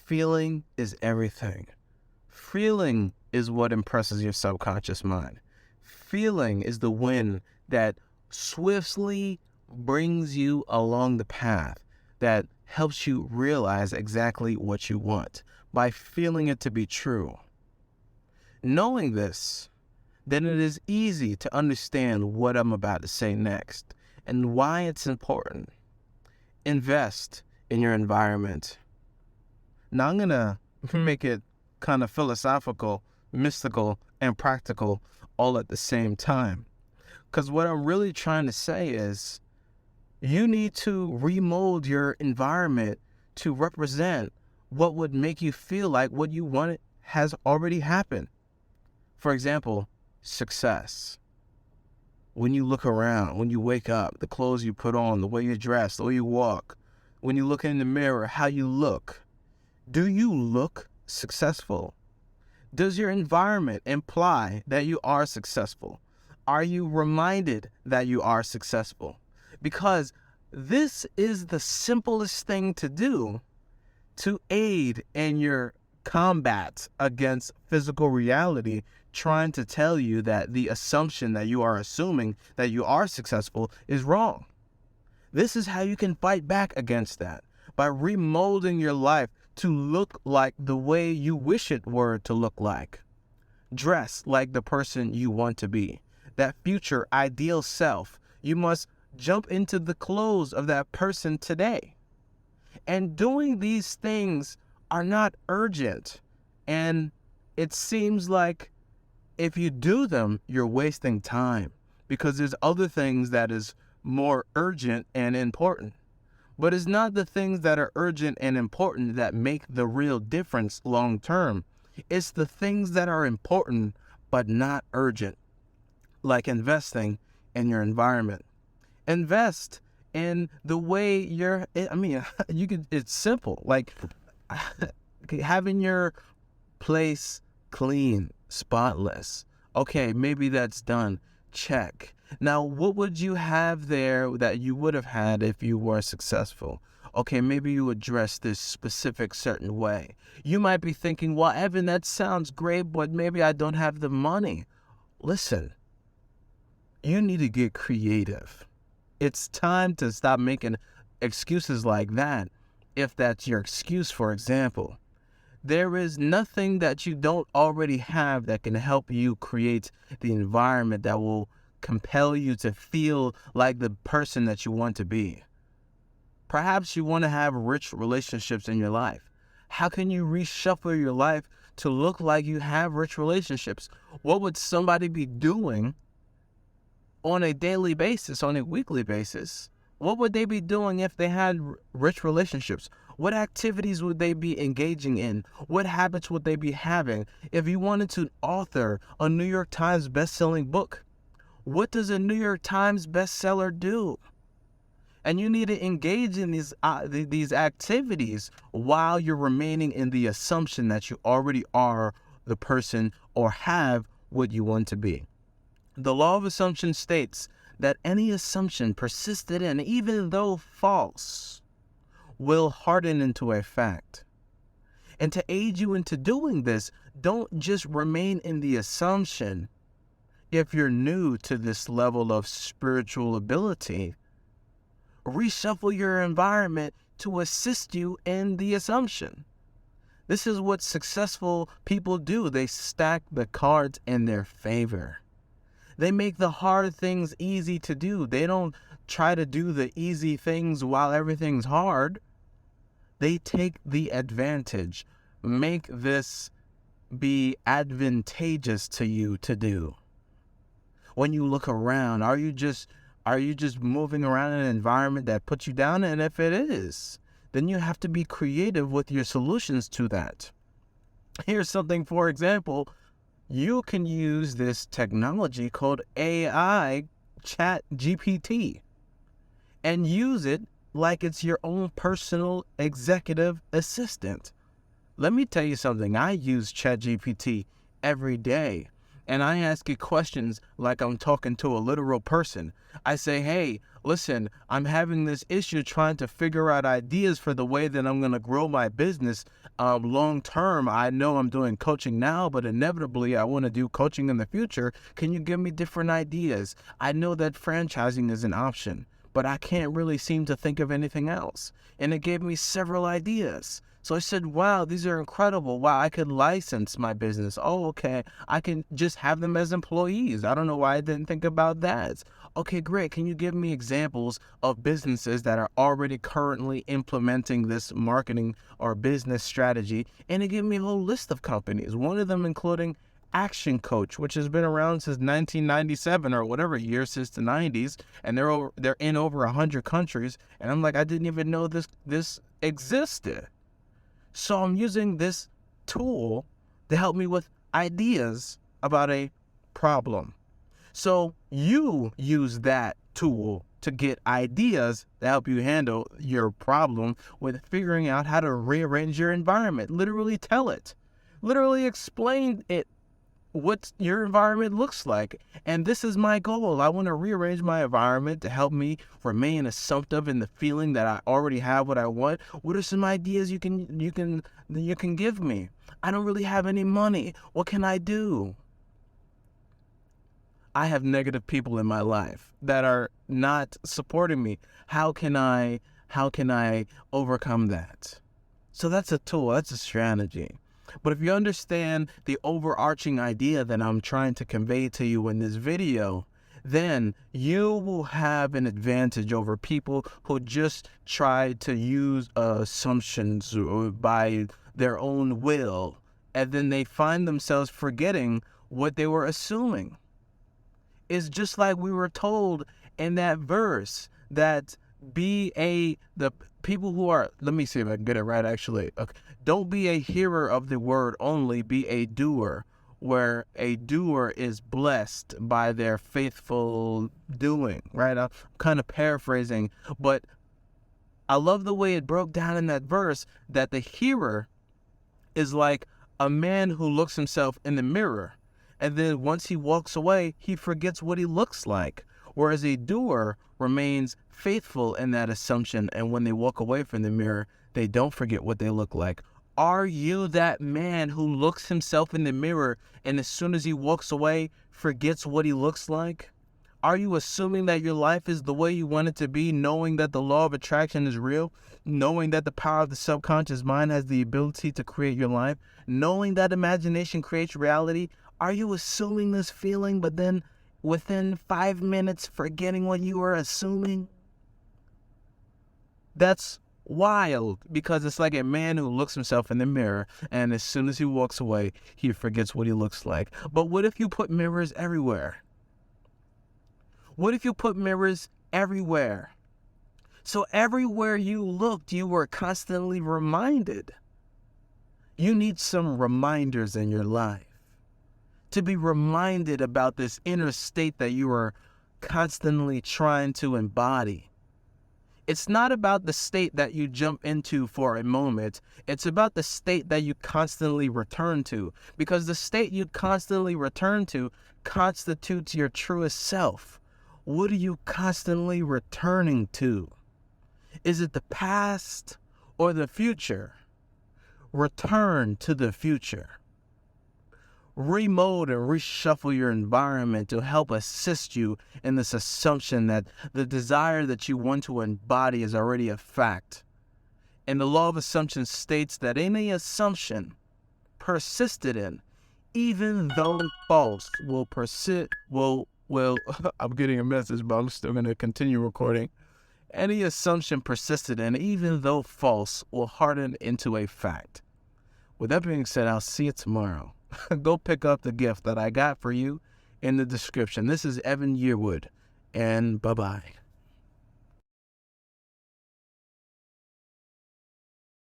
feeling is everything. Feeling is what impresses your subconscious mind. Feeling is the wind that swiftly brings you along the path that helps you realize exactly what you want by feeling it to be true. Knowing this, then it is easy to understand what I'm about to say next and why it's important. Invest in your environment. Now I'm going to make it kind of philosophical, mystical, and practical all at the same time. Because what I'm really trying to say is you need to remold your environment to represent what would make you feel like what you wanted has already happened. For example, success. When you look around, when you wake up, the clothes you put on, the way you dress, the way you walk, when you look in the mirror, how you look. Do you look successful? Does your environment imply that you are successful? Are you reminded that you are successful? Because this is the simplest thing to do to aid in your combat against physical reality trying to tell you that the assumption that you are assuming that you are successful is wrong. This is how you can fight back against that, by remolding your life to look like the way you wish it were to look like. Dress like the person you want to be, that future ideal self. You must jump into the clothes of that person today. And doing these things are not urgent. And it seems like if you do them, you're wasting time because there's other things that is more urgent and important. But it's not the things that are urgent and important that make the real difference long term. It's the things that are important but not urgent, like investing in your environment. Invest in the way it's simple, like having your place clean, spotless. Okay, maybe that's done. Check. Now, what would you have there that you would have had if you were successful? Okay, maybe you would dress this specific certain way. You might be thinking, well, Evan, that sounds great, but maybe I don't have the money. Listen, you need to get creative. It's time to stop making excuses like that. If that's your excuse, for example, there is nothing that you don't already have that can help you create the environment that will compel you to feel like the person that you want to be. Perhaps you want to have rich relationships in your life. How can you reshuffle your life to look like you have rich relationships? What would somebody be doing on a daily basis, on a weekly basis? What would they be doing if they had rich relationships? What activities would they be engaging in? What habits would they be having? If you wanted to author a New York Times best-selling book, what does a New York Times bestseller do? And you need to engage in these activities while you're remaining in the assumption that you already are the person or have what you want to be. The law of assumption states that any assumption persisted in, even though false, will harden into a fact. And to aid you into doing this, don't just remain in the assumption. If you're new to this level of spiritual ability, reshuffle your environment to assist you in the assumption. This is what successful people do. They stack the cards in their favor. They make the hard things easy to do. They don't try to do the easy things while everything's hard. They take the advantage. Make this be advantageous to you to do. When you look around, are you just moving around in an environment that puts you down? And if it is, then you have to be creative with your solutions to that. Here's something, for example, you can use this technology called AI, ChatGPT, and use it like it's your own personal executive assistant. Let me tell you something. I use ChatGPT every day and I ask it questions like I'm talking to a literal person. I say, hey, listen, I'm having this issue trying to figure out ideas for the way that I'm going to grow my business long term. I know I'm doing coaching now, but inevitably I want to do coaching in the future. Can you give me different ideas? I know that franchising is an option, but I can't really seem to think of anything else. And it gave me several ideas. So I said, wow, these are incredible. Wow, I could license my business. Oh, okay. I can just have them as employees. I don't know why I didn't think about that. Okay, great. Can you give me examples of businesses that are already currently implementing this marketing or business strategy? And it gave me a whole list of companies, one of them including Action Coach, which has been around since 1997 or whatever year, since the 90s, and they're in over 100 countries. And I'm like, I didn't even know this existed. So I'm using this tool to help me with ideas about a problem. So you use that tool to get ideas to help you handle your problem with figuring out how to rearrange your environment. Literally tell it. Literally explain it, what your environment looks like. And this is my goal. I want to rearrange my environment to help me remain assumptive in the feeling that I already have what I want. What are some ideas you can give me? I don't really have any money. What can I do? I have negative people in my life that are not supporting me. How can I overcome that? So that's a tool, that's a strategy. But if you understand the overarching idea that I'm trying to convey to you in this video, then you will have an advantage over people who just try to use assumptions by their own will, and then they find themselves forgetting what they were assuming. It's just like we were told in that verse that the people who are, let me see if I can get it right actually. Okay. Don't be a hearer of the word only, be a doer, where a doer is blessed by their faithful doing, right? I'm kind of paraphrasing, but I love the way it broke down in that verse that the hearer is like a man who looks himself in the mirror, and then once he walks away, he forgets what he looks like. Whereas a doer remains faithful in that assumption, and when they walk away from the mirror, they don't forget what they look like. Are you that man who looks himself in the mirror and as soon as he walks away, forgets what he looks like? Are you assuming that your life is the way you want it to be, knowing that the law of attraction is real, knowing that the power of the subconscious mind has the ability to create your life, knowing that imagination creates reality? Are you assuming this feeling, but then within 5 minutes forgetting what you were assuming? That's wild, because it's like a man who looks himself in the mirror and as soon as he walks away, he forgets what he looks like. But what if you put mirrors everywhere? What if you put mirrors everywhere? So everywhere you looked, you were constantly reminded. You need some reminders in your life to be reminded about this inner state that you are constantly trying to embody. It's not about the state that you jump into for a moment. It's about the state that you constantly return to, because the state you constantly return to constitutes your truest self. What are you constantly returning to? Is it the past or the future? Return to the future. Remold and reshuffle your environment to help assist you in this assumption that the desire that you want to embody is already a fact. And the law of assumption states that any assumption persisted in, even though false, will persist, will, I'm getting a message, but I'm still going to continue recording. Any assumption persisted in, even though false, will harden into a fact. With that being said, I'll see you tomorrow. Go pick up the gift that I got for you in the description. This is Evan Yearwood, and bye-bye.